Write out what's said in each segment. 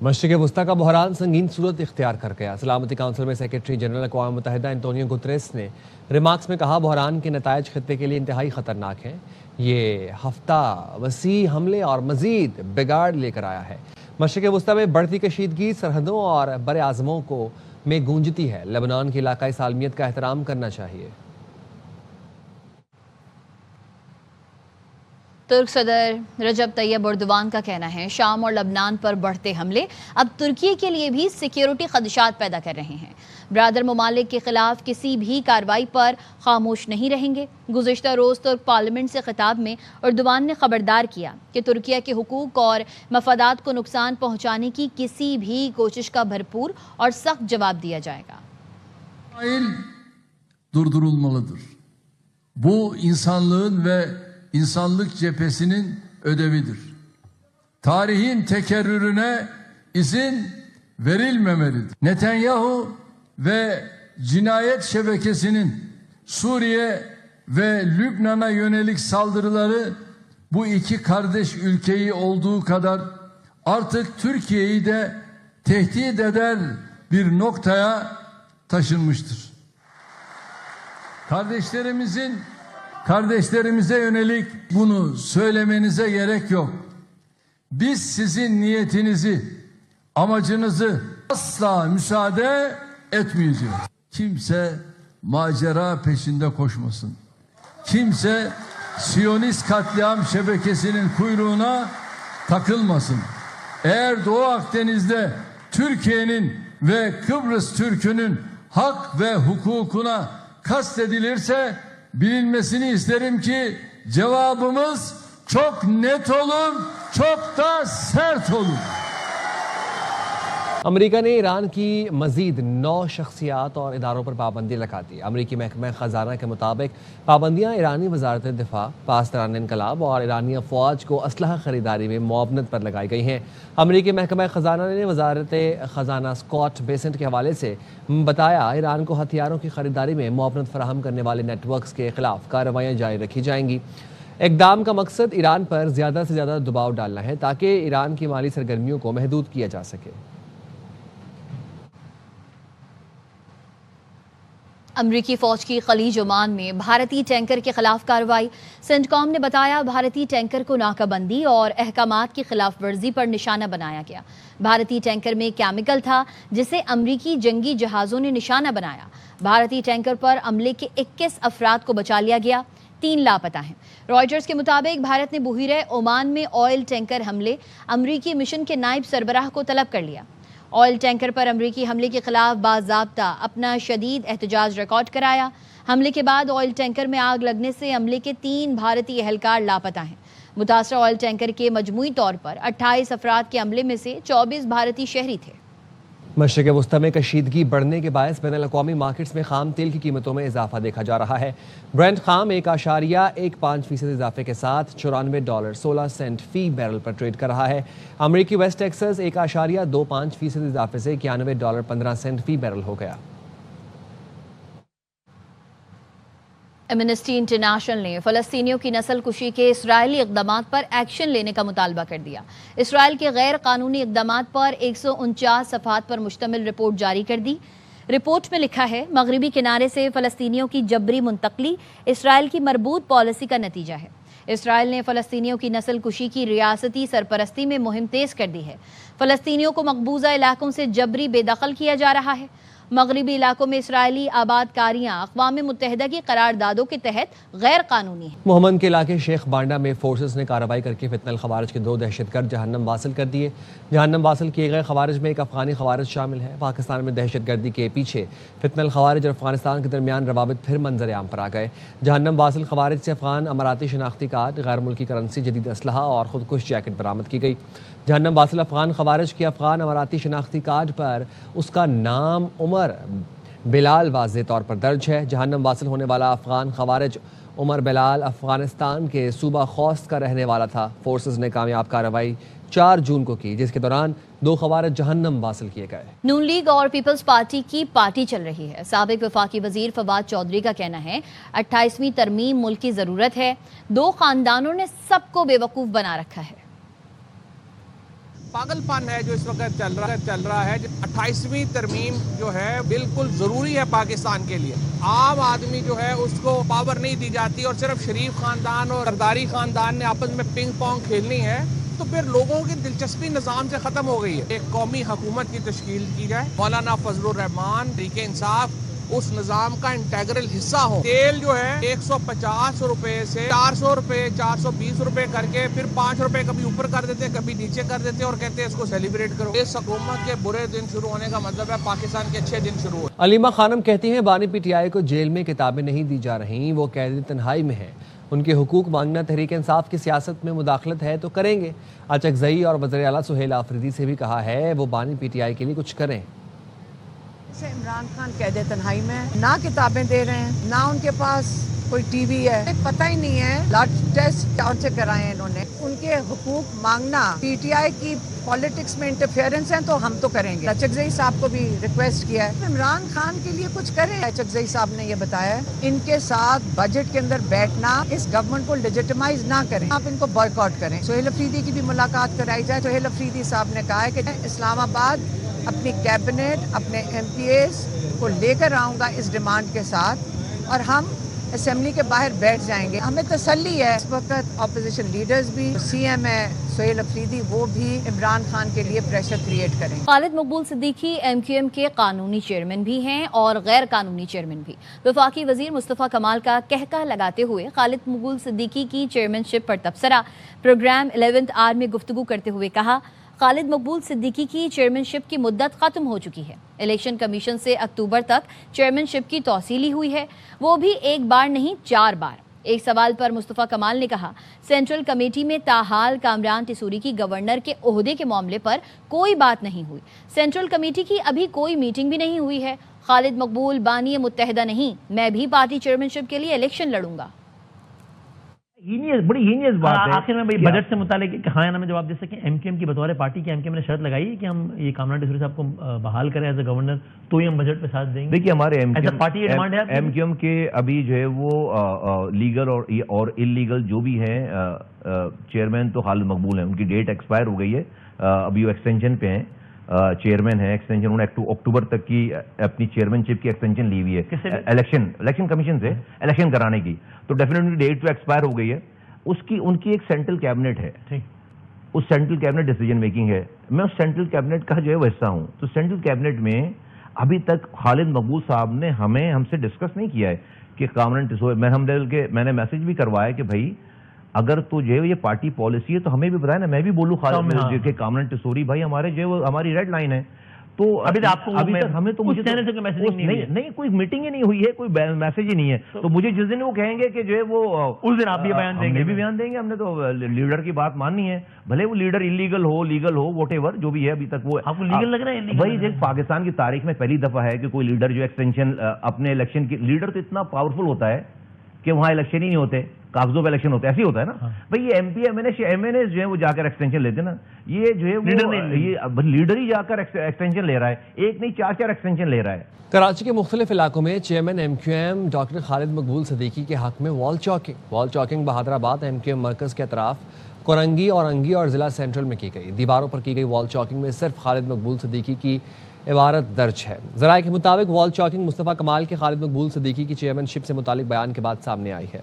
مشرق وسطی کا بحران سنگین صورت اختیار کر گیا۔ سلامتی کونسل میں سیکرٹری جنرل اقوام متحدہ انتونیو گتریس نے ریمارکس میں کہا بحران کے نتائج خطے کے لیے انتہائی خطرناک ہیں۔ یہ ہفتہ وسیع حملے اور مزید بگاڑ لے کر آیا ہے۔ مشرق وسطی میں بڑھتی کشیدگی سرحدوں اور بر اعظموں میں گونجتی ہے۔ لبنان کی علاقائی سالمیت کا احترام کرنا چاہیے۔ ترک صدر رجب طیب اردوان کا کہنا ہے شام اور لبنان پر بڑھتے حملے اب ترکی کے لیے بھی سیکیورٹی خدشات پیدا کر رہے ہیں۔ برادر ممالک کے خلاف کسی بھی کارروائی پر خاموش نہیں رہیں گے۔ گزشتہ روز ترک پارلیمنٹ سے خطاب میں اردوان نے خبردار کیا کہ ترکیہ کے حقوق اور مفادات کو نقصان پہنچانے کی کسی بھی کوشش کا بھرپور اور سخت جواب دیا جائے گا۔ Durdurulmalıdır. Bu insanlığın ve İnsanlık cephesinin ödevidir. Tarihin tekerrürüne izin verilmemelidir. Netanyahu ve cinayet şebekesinin Suriye ve Lübnan'a yönelik saldırıları bu iki kardeş ülkeyi olduğu kadar artık Türkiye'yi de tehdit eder bir noktaya taşınmıştır. Kardeşlerimize yönelik bunu söylemenize gerek yok. Biz sizin niyetinizi, amacınızı asla müsaade etmeyeceğiz. Kimse macera peşinde koşmasın. Kimse Siyonist katliam şebekesinin kuyruğuna takılmasın. Eğer Doğu Akdeniz'de Türkiye'nin ve Kıbrıs Türk'ünün hak ve hukukuna kastedilirse bilinmesini isterim ki cevabımız çok net olur, çok da sert olur. امریکہ نے ایران کی مزید 9 شخصیات اور اداروں پر پابندی لگا دی۔ امریکی محکمہ خزانہ کے مطابق پابندیاں ایرانی وزارت دفاع، پاسداران انقلاب اور ایرانی افواج کو اسلحہ خریداری میں معاونت پر لگائی گئی ہیں۔ امریکی محکمہ خزانہ نے وزارت خزانہ اسکاٹ بیسنٹ کے حوالے سے بتایا ایران کو ہتھیاروں کی خریداری میں معاونت فراہم کرنے والے نیٹ ورکس کے خلاف کارروائیاں جاری رکھی جائیں گی۔ اقدام کا مقصد ایران پر زیادہ سے زیادہ دباؤ ڈالنا ہے تاکہ ایران کی مالی سرگرمیوں کو محدود کیا جا سکے۔ امریکی فوج کی خلیج عمان میں بھارتی ٹینکر کے خلاف کارروائی۔ سینٹکام نے بتایا بھارتی ٹینکر کو ناکہ بندی اور احکامات کی خلاف ورزی پر نشانہ بنایا گیا۔ بھارتی ٹینکر میں کیمیکل تھا جسے امریکی جنگی جہازوں نے نشانہ بنایا۔ بھارتی ٹینکر پر عملے کے 21 افراد کو بچا لیا گیا، 3 لاپتہ ہیں۔ رائٹرز کے مطابق بھارت نے بحیرہ عمان میں آئل ٹینکر حملے امریکی مشن کے نائب سربراہ کو طلب کر لیا۔ آئل ٹینکر پر امریکی حملے کے خلاف باضابطہ اپنا شدید احتجاج ریکارڈ کرایا۔ حملے کے بعد آئل ٹینکر میں آگ لگنے سے عملے کے 3 بھارتی اہلکار لاپتہ ہیں۔ متاثرہ آئل ٹینکر کے مجموعی طور پر 28 افراد کے عملے میں سے 24 بھارتی شہری تھے۔ مشرق وسطی میں کشیدگی بڑھنے کے باعث بین الاقوامی مارکیٹس میں خام تیل کی قیمتوں میں اضافہ دیکھا جا رہا ہے۔ برینٹ خام 1.15% اضافے کے ساتھ $94.16 فی بیرل پر ٹریڈ کر رہا ہے۔ امریکی ویسٹ ٹیکسس 1.25% اضافے سے $91.15 فی بیرل ہو گیا۔ ایمنسٹی انٹرنیشنل نے فلسطینیوں کی نسل کشی کے اسرائیلی اقدامات پر ایکشن لینے کا مطالبہ کر دیا۔ اسرائیل کے غیر قانونی اقدامات پر 149 صفحات پر مشتمل رپورٹ جاری کر دی۔ رپورٹ میں لکھا ہے مغربی کنارے سے فلسطینیوں کی جبری منتقلی اسرائیل کی مربوط پالیسی کا نتیجہ ہے۔ اسرائیل نے فلسطینیوں کی نسل کشی کی ریاستی سرپرستی میں مہم تیز کر دی ہے۔ فلسطینیوں کو مقبوضہ علاقوں سے جبری بے دخل کیا جا رہا ہے۔ مغربی علاقوں میں اسرائیلی آباد کاریاں اقوام متحدہ کی قراردادوں کے تحت غیر قانونی ہیں۔ محمد کے علاقے شیخ بانڈا میں فورسز نے کارروائی کر کے فتنہ الخوارج کے 2 دہشت گرد جہنم واصل کر دیے۔ جہنم واصل کیے گئے خوارج میں ایک افغانی خوارج شامل ہے۔ پاکستان میں دہشت گردی کے پیچھے فتنہ الخوارج اور افغانستان کے درمیان روابط پھر منظر عام پر آ گئے۔ جہنم واصل خوارج سے افغان اماراتی شناختی کارڈ، غیر ملکی کرنسی، جدید اسلحہ اور خودکش جیکٹ برآمد کی گئی۔ جہنم واصل افغان خوارج کے افغان اماراتی شناختی کارڈ پر اس کا نام عمر بلال واضح طور پر درج ہے۔ جہنم واصل ہونے والا افغان خوارج عمر بلال افغانستان کے صوبہ خوست کا رہنے والا تھا۔ فورسز نے کامیاب کارروائی 4 جون کو کی جس کے دوران 2 خوارج جہنم واصل کیے گئے۔ نون لیگ اور پیپلز پارٹی کی پارٹی چل رہی ہے۔ سابق وفاقی وزیر فواد چودھری کا کہنا ہے 28ویں ترمیم ملک کی ضرورت ہے۔ 2 خاندانوں نے سب کو بے وقوف بنا رکھا ہے۔ پاگل پن ہے جو اس وقت چل رہا ہے. 28ویں ترمیم جو ہے بالکل ضروری ہے پاکستان کے لیے. عام آدمی جو ہے اس کو پاور نہیں دی جاتی اور صرف شریف خاندان اور سرداری خاندان نے آپس میں پنگ پونگ کھیلنی ہے, تو پھر لوگوں کی دلچسپی نظام سے ختم ہو گئی ہے. ایک قومی حکومت کی تشکیل کی جائے, مولانا فضل الرحمان تحریک انصاف اس نظام کا انٹیگرل حصہ ہو. تیل جو ہے 150 روپے سے 400 روپے 420 روپے کر کے پھر 5 روپے کبھی اوپر کر دیتے کبھی نیچے کر دیتے اور کہتے ہیں اس کو سیلیبریٹ کرو. اس حکومت کے برے دن شروع ہونے کا مطلب ہے پاکستان کے اچھے دن شروع ہو. علیمہ خانم کہتی ہیں بانی پی ٹی آئی کو جیل میں کتابیں نہیں دی جا رہی, وہ قید تنہائی میں ہیں. ان کے حقوق مانگنا تحریک انصاف کی سیاست میں مداخلت ہے تو کریں گے. اچکزئی اور وزیر اعلیٰ سہیل آفریدی سے بھی کہا ہے وہ بانی پی ٹی آئی کے لیے کچھ کریں. عمران خان قید تنہائی میں نہ کتابیں دے رہے ہیں, نہ ان کے پاس کوئی ٹی وی ہے, پتہ ہی نہیں ہے بلڈ ٹیسٹ کون سے کرائے ہیں انہوں نے. ان کے حقوق مانگنا پی ٹی آئی کی پالیٹکس میں انٹرفیئرنس ہے تو ہم تو کریں گے. اچکزئی صاحب کو بھی ریکویسٹ کیا ہے عمران خان کے لیے کچھ کریں. اچکزئی صاحب نے یہ بتایا ہے ان کے ساتھ بجٹ کے اندر بیٹھنا اس گورنمنٹ کو لیجیٹمائز نہ کریں, آپ ان کو بائیکاٹ کریں. سہیل آفریدی کی بھی ملاقات کرائی جائے. سہیل آفریدی صاحب نے کہا ہے کہ اسلام آباد اپنی کیبنٹ اپنے ایم پی ایز کو لے کر آؤں گا اس ڈیمانڈ کے ساتھ اور ہم اسمبلی کے باہر بیٹھ جائیں گے. ہمیں تسلی ہے اس وقت اپوزیشن لیڈرز بھی, سی ایم ہے سہیل آفریدی, وہ بھی عمران خان کے لیے پریشر کریٹ کریں. خالد Maqbool Siddiqui M Q M کے قانونی چیئرمین بھی ہیں اور غیر قانونی چیئرمین بھی. وفاقی وزیر مصطفیٰ کمال کا کہکہ لگاتے ہوئے خالد مقبول صدیقی کی چیئرمین شپ پر تبصرہ. پروگرام 11th آر میں گفتگو کرتے ہوئے کہا خالد مقبول صدیقی کی چیئرمین شپ کی مدت ختم ہو چکی ہے. الیکشن کمیشن سے اکتوبر تک چیئرمین شپ کی توسیع ہوئی ہے, وہ بھی ایک بار نہیں 4 بار. ایک سوال پر مصطفیٰ کمال نے کہا سینٹرل کمیٹی میں تاحال کامران ٹیسوری کی گورنر کے عہدے کے معاملے پر کوئی بات نہیں ہوئی. سینٹرل کمیٹی کی ابھی کوئی میٹنگ بھی نہیں ہوئی ہے. خالد مقبول بانی متحدہ نہیں, میں بھی پارٹی چیئرمین شپ کے لیے الیکشن لڑوں گا. بڑی ہینیس بات ہے. آخر میں بجٹ سے متعلق خانہ میں جواب دے سکیں. ایم کیو ایم کی بطور پارٹی کے ایم کیو ایم نے شرط لگائی ہے کہ ہم یہ کامران ٹیسوری صاحب کو بحال کریں ایز اے گورنر تو ہی ہم بجٹ پہ ساتھ دیں گے. دیکھیے ہمارے پارٹی یہ ڈیمانڈ ہے. ایم کیو ایم کے ابھی جو ہے وہ لیگل اور انلیگل جو بھی ہیں چیئرمین تو خالد مقبول ہیں. ان کی ڈیٹ ایکسپائر ہو گئی ہے, ابھی وہ ایکسٹینشن پہ ہیں. چیئرمین ہے ایکسٹینشن, انہوں نے اکتوبر تک کی اپنی چیئرمین شپ کی ایکسٹینشن لی ہوئی ہے الیکشن کمیشن سے الیکشن کرانے کی. تو ڈیفینیٹلی ڈیٹ تو ایکسپائر ہو گئی ہے. ان کی ایک سینٹرل کیبنٹ ہے, اس سینٹرل کیبنٹ ڈیسیجن میکنگ ہے. میں اس سینٹرل کیبنٹ کا جو ہے وہ حصہ ہوں. تو سینٹرل کیبنٹ میں ابھی تک خالد مقبول صاحب نے ہم سے ڈسکس نہیں کیا ہے کہ کامران ٹیسوری, میں نے میسج بھی کروایا کہ بھائی اگر تو جو ہے یہ پارٹی پالیسی ہے تو ہمیں بھی بتائیں نا, میں بھی بولوں خالد کہ کامران ٹیسوری بھائی ہمارے جو ہے وہ ہماری ریڈ لائن ہے. تو ابھی تک ہمیں تو نہیں کوئی میٹنگ ہی نہیں ہوئی ہے, کوئی میسج ہی نہیں ہے. تو مجھے جس دن وہ کہیں گے کہ جو ہے وہ اس دن آپ بھی بیان دیں گے, بھی بیان دیں گے. ہم نے تو لیڈر کی بات ماننی ہے, بھلے وہ leader illegal who legal who what ever جو بھی ہے. ابھی تک وہ آپ کو لیگل لگ رہا ہے؟ بھائی پاکستان کی تاریخ میں پہلی دفعہ ہے کہ کوئی لیڈر جو ایکسٹینشن اپنے الیکشن کی, لیڈر تو اتنا پاورفل ہوتا ہے کہ وہاں الیکشن ہی نہیں ہوتے, کاغذوں پہ الیکشن ہوتا ہے, ایسے ہی ہوتا ہے نا بھائی. یہ ایم پی ایم این اے جو ہے وہ جا کر ایکسٹینشن لیتے نا, یہ جو ہے لیڈر ہی جا کر ایکسٹینشن لے رہا ہے, ایک نہیں 4 ایکسٹینشن لے رہا ہے. کراچی کے مختلف علاقوں میں chairman MQM doctor Khalid Maqbool Siddiqui کے حق میں وال چاکنگ بہادر آباد ایم کیو ایم مرکز کے اطراف کورنگی اور انگی اور ضلع سینٹرل میں کی گئی. دیواروں پر کی گئی وال چاکنگ میں صرف خالد مقبول صدیقی کی عبارت درج ہے. ذرائع کے مطابق وال چاکنگ مصطفیٰ کمال کے خالد مقبول صدیقی کی چیئرمین شپ سے متعلق بیان کے بعد سامنے آئی ہے.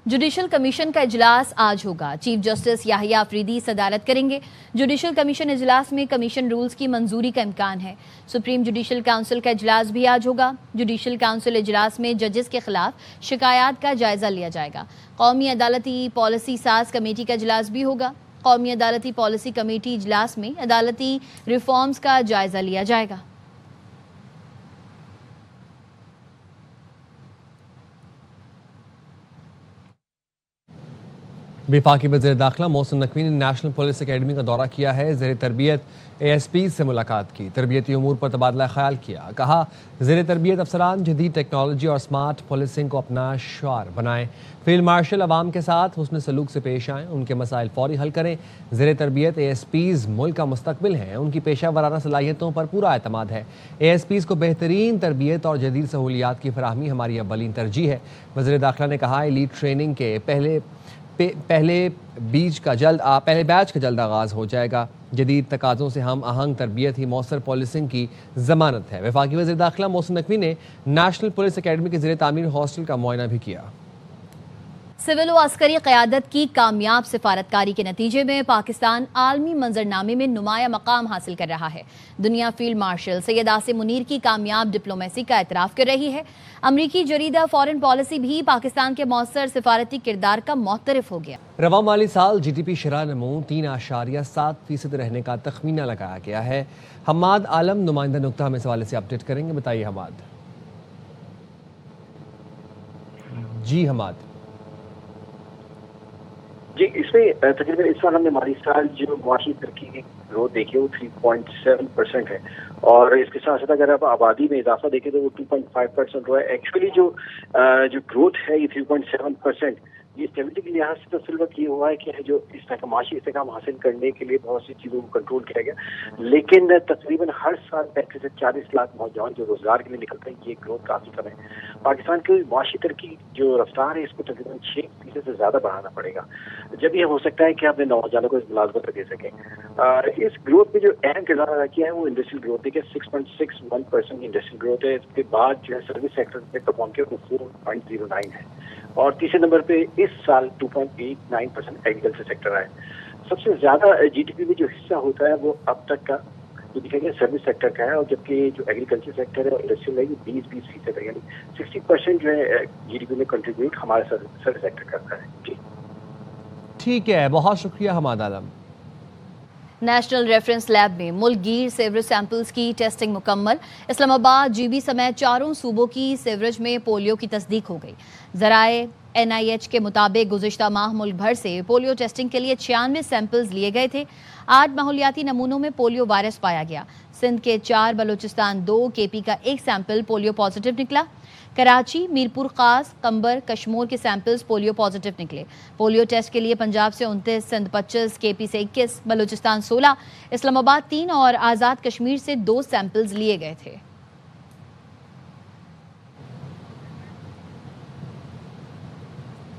جوڈیشل کمیشن کا اجلاس آج ہوگا. چیف جسٹس یحییٰ آفریدی صدارت کریں گے. جوڈیشل کمیشن اجلاس میں کمیشن رولز کی منظوری کا امکان ہے. سپریم جوڈیشل کونسل کا اجلاس بھی آج ہوگا. جوڈیشل کونسل اجلاس میں ججز کے خلاف شکایات کا جائزہ لیا جائے گا. قومی عدالتی پالیسی ساز کمیٹی کا اجلاس بھی ہوگا. قومی عدالتی پالیسی کمیٹی اجلاس میں عدالتی ریفارمز کا جائزہ لیا جائے گا. وفاقی وزیر داخلہ محسن نقوی نے نیشنل پولیس اکیڈمی کا دورہ کیا ہے. زیر تربیت اے ایس پی سے ملاقات کی, تربیتی امور پر تبادلہ خیال کیا. کہا زیر تربیت افسران جدید ٹیکنالوجی اور سمارٹ پولیسنگ کو اپنا شعار بنائیں. فیلڈ مارشل عوام کے ساتھ حسن سلوک سے پیش آئیں, ان کے مسائل فوری حل کریں. زیر تربیت اے ایس پیز ملک کا مستقبل ہیں, ان کی پیشہ ورانہ صلاحیتوں پر پورا اعتماد ہے. اے ایس پیز کو بہترین تربیت اور جدید سہولیات کی فراہمی ہماری اولین ترجیح ہے. وزیر داخلہ نے کہا ایلیٹ ٹریننگ کے پہلے بیچ کا جلد آغاز ہو جائے گا۔ جدید تقاضوں سے ہم آہنگ تربیت ہی مؤثر پولیسنگ کی ضمانت ہے۔ وفاقی وزیر داخلہ محسن نقوی نے نیشنل پولیس اکیڈمی کے زیر تعمیر ہاسٹل کا معائنہ بھی کیا۔ سول و عسکری قیادت کی کامیاب سفارتکاری کے نتیجے میں پاکستان عالمی منظرنامے میں نمایاں مقام حاصل کر رہا ہے۔ دنیا فیلڈ مارشل سید عاصم منیر کی کامیاب ڈپلومیسی کا اعتراف کر رہی ہے۔ امریکی جریدہ فارن پالیسی بھی پاکستان کے مؤثر سفارتی کردار کا معترف ہو گیا۔ رواں مالی سال جی ڈی پی شرح نمو 3.7% رہنے کا تخمینہ لگایا گیا ہے۔ حماد عالم نمائندہ نقطہ ہمیں اس حوالے سے اپڈیٹ کریں گے۔ بتائیے حماد۔ جی حماد۔ جی، اس میں تقریباً اس سال ہم نے مالی سال جو معاشی ترقی کی گروتھ دیکھی وہ 3.7% ہے، اور اس کے ساتھ ساتھ اگر آپ آبادی میں اضافہ دیکھیں تو وہ 2.5% ہوا ہے۔ ایکچولی جو گروتھ ہے یہ 3.7%، یہ اسٹیبلٹی کے لحاظ سے تو اصل وقت یہ ہوا ہے کہ جو معاشی استحکام حاصل کرنے کے لیے بہت سی چیزوں کو کنٹرول کیا گیا، لیکن تقریباً ہر سال 35 سے 40 لاکھ نوجوان جو روزگار کے لیے نکلتے ہیں، یہ گروتھ کافی کم ہے۔ پاکستان کی معاشی ترقی جو رفتار ہے اس کو تقریباً 6% سے زیادہ بڑھانا پڑے گا، جب یہ ہو سکتا ہے کہ اپنے نوجوانوں کو اس ملازمت دے سکیں۔ اس گروتھ میں جو اہم کردار ادا کیا ہے وہ انڈسٹریل گروتھ ہے کہ 6.61% انڈسٹریل گروتھ ہے۔ اس کے بعد جو ہے سروس سیکٹر میں پرفارم کیا وہ 4.09 ہے، اور تیسرے نمبر پہ اس سال 2.89% ایگریکلچر سیکٹر ہے۔ سب سے زیادہ جی ڈی پی میں جو حصہ ہوتا ہے وہ اب تک کا جو دکھا گیا سروس سیکٹر کا ہے، اور جبکہ جو ایگریکلچر سیکٹر ہے اور انڈسٹریل ہے یہ 20% ہے، یعنی 60% جو ہے جی ڈی پی میں کنٹریبیوٹ ہمارا سروس سیکٹر کرتا ہے۔ جی ٹھیک ہے، بہت شکریہ حماد عالم۔ نیشنل ریفرنس لیب میں ملک گیر سیوریج سیمپلز کی ٹیسٹنگ مکمل۔ اسلام آباد، جی بی سمیت 4 صوبوں کی سیوریج میں پولیو کی تصدیق ہو گئی۔ ذرائع NIH کے مطابق گزشتہ ماہ ملک بھر سے پولیو ٹیسٹنگ کے لیے 96 سیمپلز لیے گئے تھے۔ 8 ماحولیاتی نمونوں میں پولیو وائرس پایا گیا۔ سندھ کے 4، بلوچستان 2، KP کا 1 سیمپل پولیو پازیٹیو نکلا۔ کراچی، میرپور خاص، کمبر، کشمور کے سیمپلز پولیو پازیٹیو نکلے۔ پولیو ٹیسٹ کے لیے پنجاب سے 29، سندھ 25، KP سے 21، بلوچستان 16، اسلام آباد 3 اور آزاد کشمیر سے 2 سیمپلز لیے گئے تھے۔